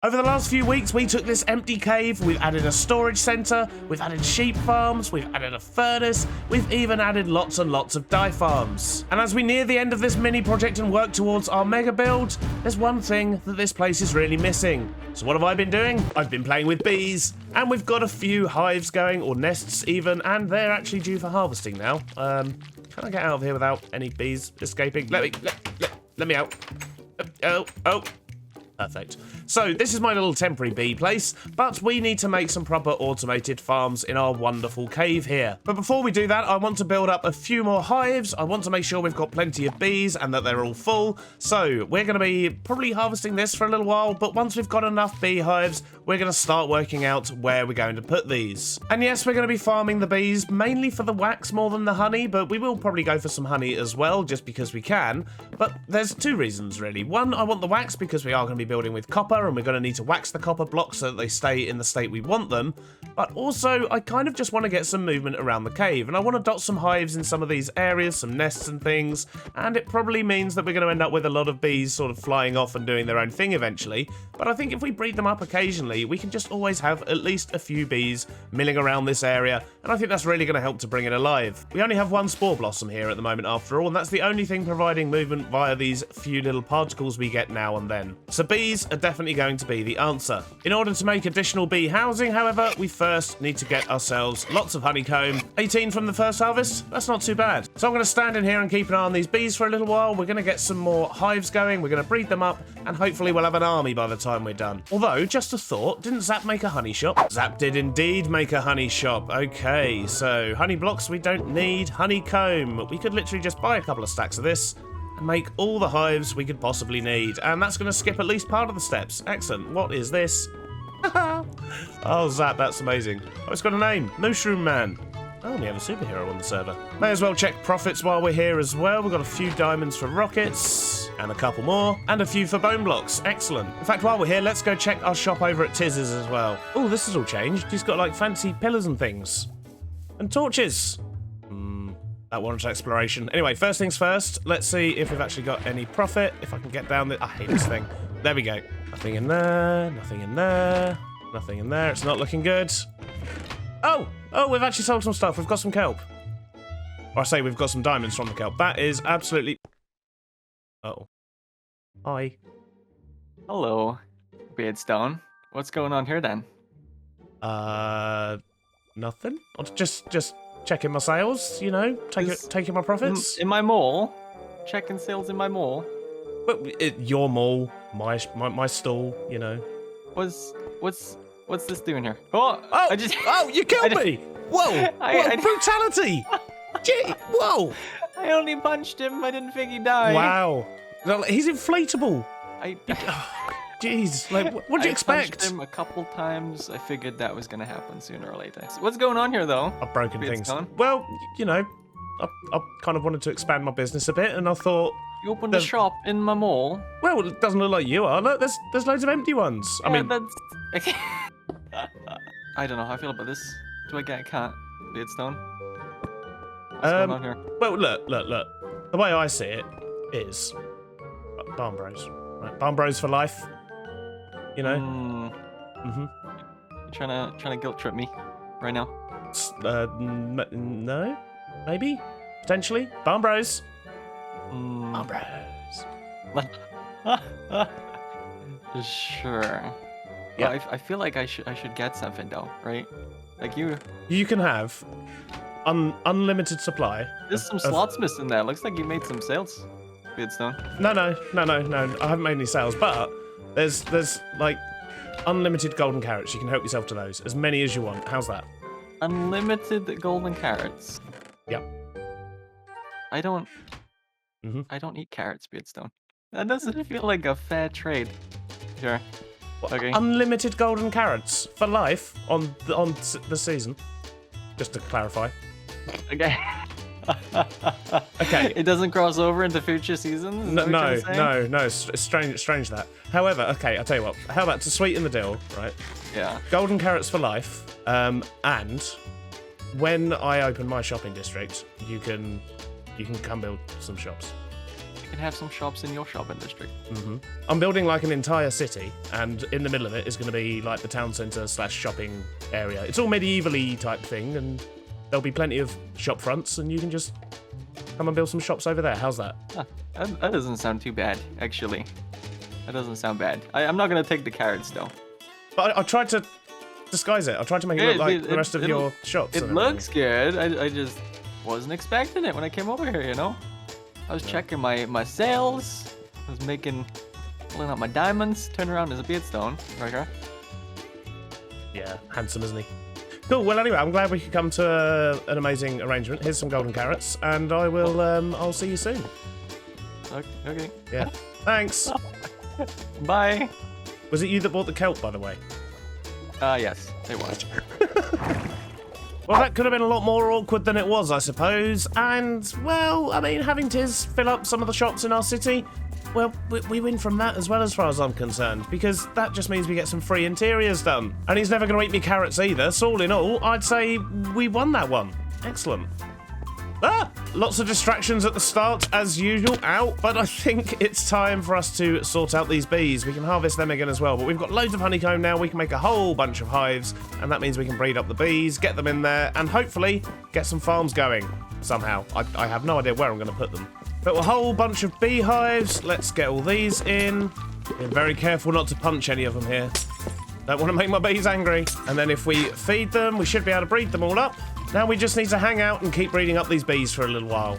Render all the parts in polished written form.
Over the last few weeks, we took this empty cave, we've added a storage center, we've added sheep farms, we've added a furnace, we've even added lots and lots of dye farms. And as we near the end of this mini project and work towards our mega build, there's one thing that this place is really missing. So what have I been doing? I've been playing with bees, and we've got a few hives going, or nests even, and they're actually due for harvesting now. Can I get out of here without any bees escaping? Let me out. Oh. Perfect. So this is my little temporary bee place, but we need to make some proper automated farms in our wonderful cave here. But before we do that, I want to build up a few more hives. I want to make sure we've got plenty of bees and that they're all full. So we're going to be probably harvesting this for a little while, but once we've got enough beehives, we're going to start working out where we're going to put these. And yes, we're going to be farming the bees mainly for the wax more than the honey, but we will probably go for some honey as well, just because we can. But there's two reasons really. One, I want the wax because we are going to be building with copper and we're going to need to wax the copper blocks so that they stay in the state we want them. But also, I kind of just want to get some movement around the cave, and I want to dot some hives in some of these areas, some nests and things, and it probably means that we're going to end up with a lot of bees sort of flying off and doing their own thing eventually. But I think if we breed them up occasionally, we can just always have at least a few bees milling around this area, and I think that's really going to help to bring it alive. We only have one spore blossom here at the moment after all, and that's the only thing providing movement via these few little particles we get now and then. So bees are definitely going to be the answer. In order to make additional bee housing, however, we first need to get ourselves lots of honeycomb. 18 from the first harvest, that's not too bad. So I'm going to stand in here and keep an eye on these bees for a little while. We're going to get some more hives going, we're going to breed them up, and hopefully we'll have an army by the time we're done. Although, just a thought, didn't Zap make a honey shop? Zap did indeed make a honey shop. Okay, so honey blocks we don't need, honeycomb. We could literally just buy a couple of stacks of this and make all the hives we could possibly need. And that's going to skip at least part of the steps. Excellent. What is this? Oh, Zap, that's amazing. Oh, it's got a name. Mushroom Man. Oh, we have a superhero on the server. May as well check profits while we're here as well. We've got a few diamonds for rockets, and a couple more, and a few for bone blocks. Excellent. In fact, while we're here, let's go check our shop over at Tizz's as well. Oh, this has all changed. He's got, like, fancy pillars and things. And torches. That warrants exploration. Anyway, first things first, let's see if we've actually got any profit. If I can get down the... I hate this thing. There we go. Nothing in there, nothing in there, nothing in there. It's not looking good. Oh, we've actually sold some stuff. We've got some kelp. Or I say we've got some diamonds from the kelp. That is absolutely... Uh-oh. Hi. Hello, Beardstone. What's going on here then? Nothing. I'm just checking my sales, you know, taking my profits. In my mall? Checking sales in my mall? But your mall, my stall, you know. What's this doing here? Oh, you killed me! Whoa! What brutality! Gee, whoa! I only punched him. I didn't think he'd die. Wow. He's inflatable. Jeez, like, what do you expect? I punched him a couple times. I figured that was gonna happen sooner or later. What's going on here, though? I've broken things. Well, you know, I kind of wanted to expand my business a bit, and I thought... You opened a shop in my mall? Well, it doesn't look like you are. Look, there's loads of empty ones. Yeah, I mean... that's... I don't know how I feel about this. Do I get a cat, Beardstone? What's going on here? Well, look. The way I see it is... Barn Bros. Right? Barn Bros for life. You know? You're trying to guilt trip me right now? No? Maybe? Potentially? Barn Bros. Barn Bros. Sure. Yeah. Well, I feel like I should get something though, right? Like you can have unlimited supply. There's some slots missing there. Looks like you made some sales, Beardstone. No. I haven't made any sales, but there's like unlimited golden carrots. You can help yourself to those. As many as you want. How's that? Unlimited golden carrots. Yep. I don't eat carrots, Beardstone. That doesn't feel like a fair trade. Sure. Okay. Unlimited golden carrots for life on the season. Just to clarify. Okay. Okay. It doesn't cross over into future seasons? No. It's strange that. However, okay, I'll tell you what. How about to sweeten the deal, right? Yeah. Golden carrots for life. And when I open my shopping district, you can come build some shops. can have some shops in your shopping district. I'm building like an entire city, and in the middle of it is going to be like the town centre / shopping area. It's all medievally type thing, and there'll be plenty of shop fronts, and you can just come and build some shops over there. How's that? Huh, that doesn't sound too bad, actually. That doesn't sound bad. I'm not gonna take the carrots though. But I tried to disguise it. I tried to make it look like the rest of your shops. It looks good. I just wasn't expecting it when I came over here, you know? I was checking my sales. I was pulling out my diamonds. Turn around, there's a Beardstone right here. Yeah, handsome, isn't he? Cool. Well, anyway, I'm glad we could come to an amazing arrangement. Here's some golden carrots, and I will. I'll see you soon. Okay. Yeah. Thanks. Bye. Was it you that bought the kelp, by the way? Yes, it was. Well, that could have been a lot more awkward than it was, I suppose. And, well, I mean, having Tiz fill up some of the shops in our city, well, we win from that as well, as far as I'm concerned, because that just means we get some free interiors done. And he's never going to eat me carrots either, so all in all, I'd say we won that one. Excellent. Ah! Lots of distractions at the start, as usual. Ow. But I think it's time for us to sort out these bees. We can harvest them again as well, but we've got loads of honeycomb now. We can make a whole bunch of hives, and that means we can breed up the bees, get them in there, and hopefully get some farms going somehow. I have no idea where I'm going to put them. But a whole bunch of beehives. Let's get all these in. Be very careful not to punch any of them here. Don't want to make my bees angry. And then if we feed them, we should be able to breed them all up. Now we just need to hang out and keep breeding up these bees for a little while.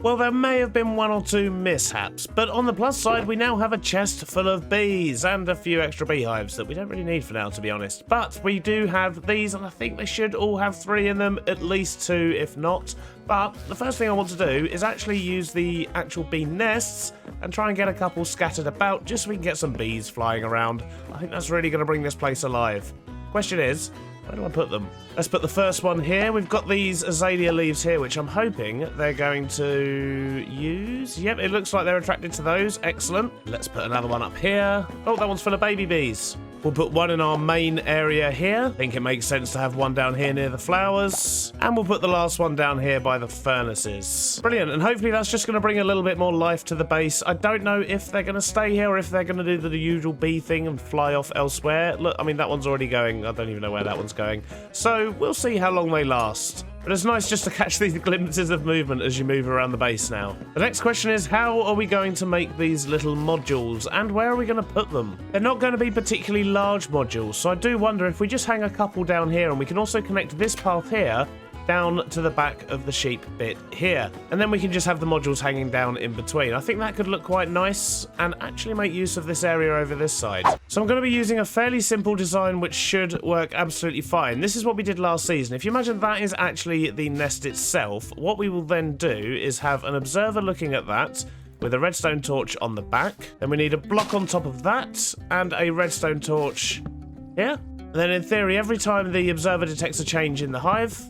Well, there may have been one or two mishaps, but on the plus side, we now have a chest full of bees and a few extra beehives that we don't really need for now, to be honest. But we do have these, and I think they should all have 3 in them, at least 2, if not. But the first thing I want to do is actually use the actual bee nests and try and get a couple scattered about, just so we can get some bees flying around. I think that's really going to bring this place alive. Question is, where do I put them? Let's put the first one here. We've got these azalea leaves here, which I'm hoping they're going to use. Yep, it looks like they're attracted to those. Excellent. Let's put another one up here. Oh, that one's full of baby bees. We'll put one in our main area here. I think it makes sense to have one down here near the flowers. And we'll put the last one down here by the furnaces. Brilliant. And hopefully that's just going to bring a little bit more life to the base. I don't know if they're going to stay here or if they're going to do the usual bee thing and fly off elsewhere. Look, I mean, that one's already going. I don't even know where that one's going. So we'll see how long they last. But it's nice just to catch these glimpses of movement as you move around the base now. The next question is, how are we going to make these little modules, and where are we going to put them? They're not going to be particularly large modules, so I do wonder if we just hang a couple down here, and we can also connect this path here down to the back of the sheep bit here. And then we can just have the modules hanging down in between. I think that could look quite nice and actually make use of this area over this side. So I'm going to be using a fairly simple design which should work absolutely fine. This is what we did last season. If you imagine that is actually the nest itself, what we will then do is have an observer looking at that with a redstone torch on the back. Then we need a block on top of that and a redstone torch here. And then in theory, every time the observer detects a change in the hive,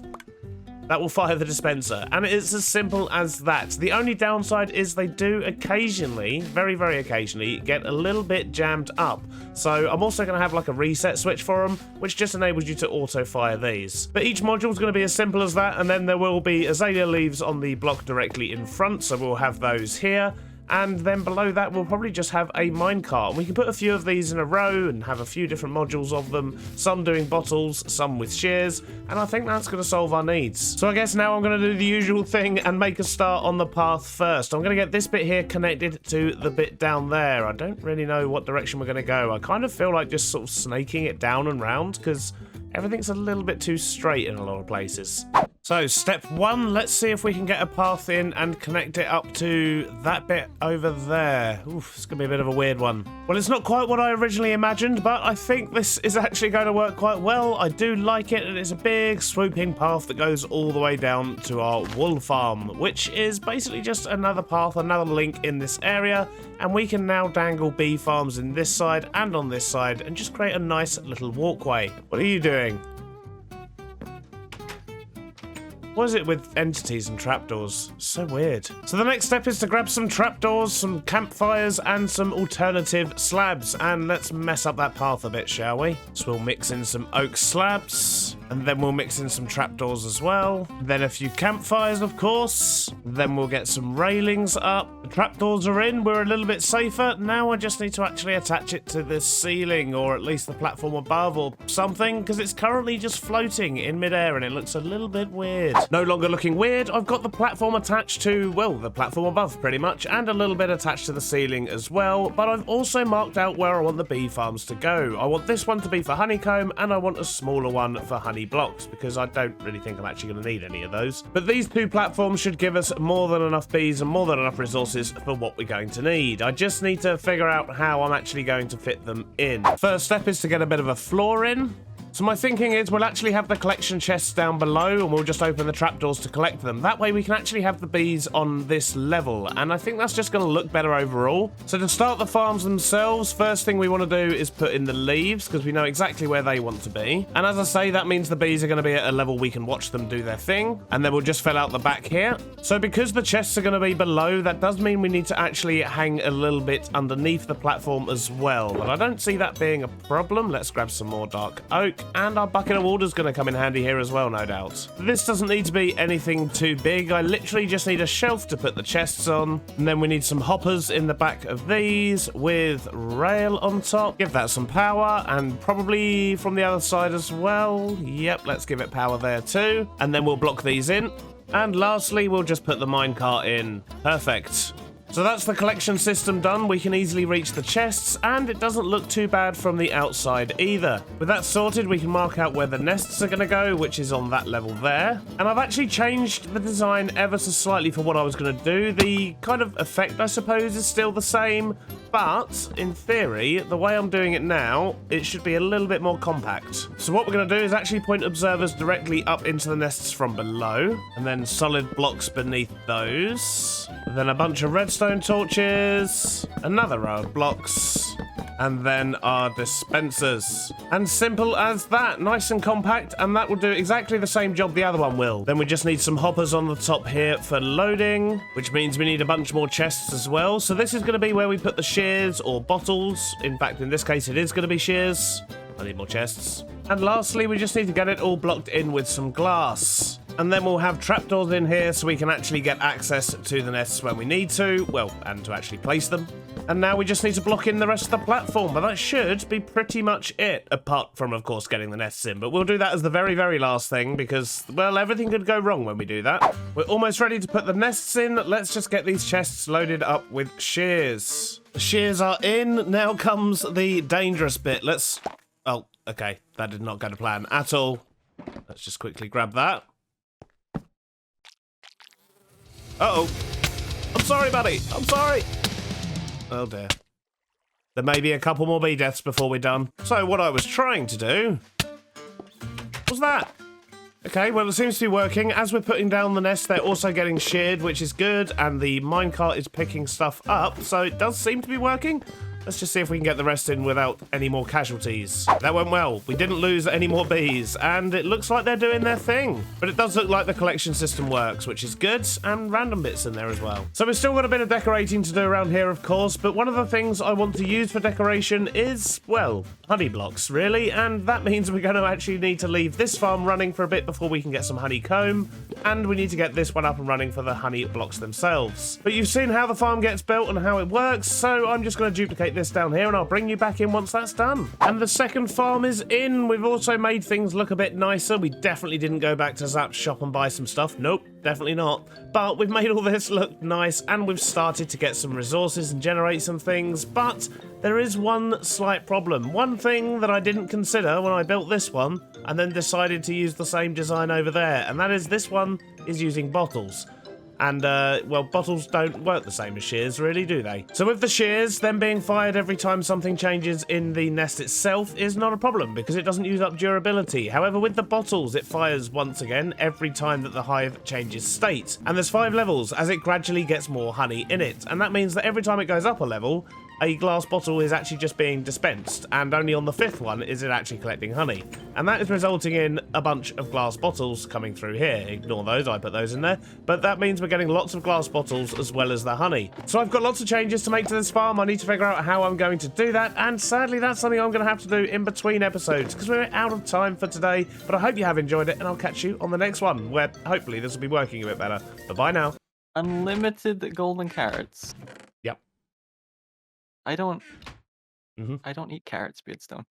that will fire the dispenser, and it's as simple as that. The only downside is they do occasionally, very, very occasionally, get a little bit jammed up. So I'm also going to have like a reset switch for them, which just enables you to auto-fire these. But each module is going to be as simple as that, and then there will be azalea leaves on the block directly in front, so we'll have those here. And then below that, we'll probably just have a minecart. And we can put a few of these in a row and have a few different modules of them. Some doing bottles, some with shears. And I think that's going to solve our needs. So I guess now I'm going to do the usual thing and make a start on the path first. I'm going to get this bit here connected to the bit down there. I don't really know what direction we're going to go. I kind of feel like just sort of snaking it down and round because everything's a little bit too straight in a lot of places. So, step 1, let's see if we can get a path in and connect it up to that bit over there. Oof, it's going to be a bit of a weird one. Well, it's not quite what I originally imagined, but I think this is actually going to work quite well. I do like it, and it's a big swooping path that goes all the way down to our wool farm, which is basically just another path, another link in this area, and we can now dangle bee farms in this side and on this side and just create a nice little walkway. What are you doing? What is it with entities and trapdoors? So weird. So the next step is to grab some trapdoors, some campfires, and some alternative slabs. And let's mess up that path a bit, shall we? So we'll mix in some oak slabs, and then we'll mix in some trapdoors as well. Then a few campfires, of course. Then we'll get some railings up. The trapdoors are in. We're a little bit safer. Now I just need to actually attach it to the ceiling, or at least the platform above or something, because it's currently just floating in midair and it looks a little bit weird. No longer looking weird. I've got the platform attached to, well, the platform above pretty much, and a little bit attached to the ceiling as well. But I've also marked out where I want the bee farms to go. I want this one to be for honeycomb, and I want a smaller one for honey blocks, because I don't really think I'm actually going to need any of those. But these two platforms should give us more than enough bees and more than enough resources for what we're going to need. I just need to figure out how I'm actually going to fit them in. First step is to get a bit of a floor in. So my thinking is we'll actually have the collection chests down below and we'll just open the trapdoors to collect them. That way we can actually have the bees on this level, and I think that's just going to look better overall. So to start the farms themselves, first thing we want to do is put in the leaves, because we know exactly where they want to be. And as I say, that means the bees are going to be at a level we can watch them do their thing, and then we'll just fill out the back here. So because the chests are going to be below, that does mean we need to actually hang a little bit underneath the platform as well, but I don't see that being a problem. Let's grab some more dark oak. And our bucket of water is going to come in handy here as well, no doubt. This doesn't need to be anything too big. I literally just need a shelf to put the chests on. And then we need some hoppers in the back of these with rail on top. Give that some power, and probably from the other side as well. Yep, let's give it power there too. And then we'll block these in. And lastly, we'll just put the minecart in. Perfect. So that's the collection system done. We can easily reach the chests, and it doesn't look too bad from the outside either. With that sorted, we can mark out where the nests are going to go, which is on that level there. And I've actually changed the design ever so slightly for what I was going to do. The kind of effect, I suppose, is still the same, but in theory, the way I'm doing it now, it should be a little bit more compact. So what we're going to do is actually point observers directly up into the nests from below, and then solid blocks beneath those. Then a bunch of redstone torches, another row of blocks, and then our dispensers. And simple as that, nice and compact, and that will do exactly the same job the other one will. Then we just need some hoppers on the top here for loading, which means we need a bunch more chests as well. So this is going to be where we put the shears or bottles. In fact, in this case, it is going to be shears. I need more chests. And lastly, we just need to get it all blocked in with some glass. And then we'll have trapdoors in here so we can actually get access to the nests when we need to. Well, and to actually place them. And now we just need to block in the rest of the platform, but that should be pretty much it, apart from, of course, getting the nests in. But we'll do that as the very, very last thing because, well, everything could go wrong when we do that. We're almost ready to put the nests in. Let's just get these chests loaded up with shears. The shears are in. Now comes the dangerous bit. Let's... Oh, okay. That did not go to plan at all. Let's just quickly grab that. Uh-oh. I'm sorry, buddy. I'm sorry. Oh, dear. There may be a couple more bee deaths before we're done. So what I was trying to do... was that? Okay, well, it seems to be working. As we're putting down the nest, they're also getting sheared, which is good, and the minecart is picking stuff up, so it does seem to be working. Let's just see if we can get the rest in without any more casualties. That went well. We didn't lose any more bees, and it looks like they're doing their thing. But it does look like the collection system works, which is good, and random bits in there as well. So we've still got a bit of decorating to do around here, of course, but one of the things I want to use for decoration is, well, honey blocks, really, and that means we're going to actually need to leave this farm running for a bit before we can get some honeycomb, and we need to get this one up and running for the honey blocks themselves. But you've seen how the farm gets built and how it works, so I'm just going to duplicate this down here and I'll bring you back in once that's done. And the second farm is in. We've also made things look a bit nicer. We definitely didn't go back to Zap's shop and buy some stuff. Nope, definitely not. But we've made all this look nice and we've started to get some resources and generate some things. But there is one slight problem. One thing that I didn't consider when I built this one and then decided to use the same design over there. And that is this one is using bottles. And, well, bottles don't work the same as shears, really, do they? So with the shears, them being fired every time something changes in the nest itself is not a problem because it doesn't use up durability. However, with the bottles, it fires once again every time that the hive changes state. And there's 5 levels as it gradually gets more honey in it. And that means that every time it goes up a level, a glass bottle is actually just being dispensed, and only on the 5th one is it actually collecting honey. And that is resulting in a bunch of glass bottles coming through here. Ignore those, I put those in there. But that means we're getting lots of glass bottles as well as the honey. So I've got lots of changes to make to this farm. I need to figure out how I'm going to do that, and sadly that's something I'm going to have to do in between episodes because we're out of time for today. But I hope you have enjoyed it, and I'll catch you on the next one, where hopefully this will be working a bit better. Bye-bye now. Unlimited golden carrots. Yep. I don't eat carrots, Beardstone.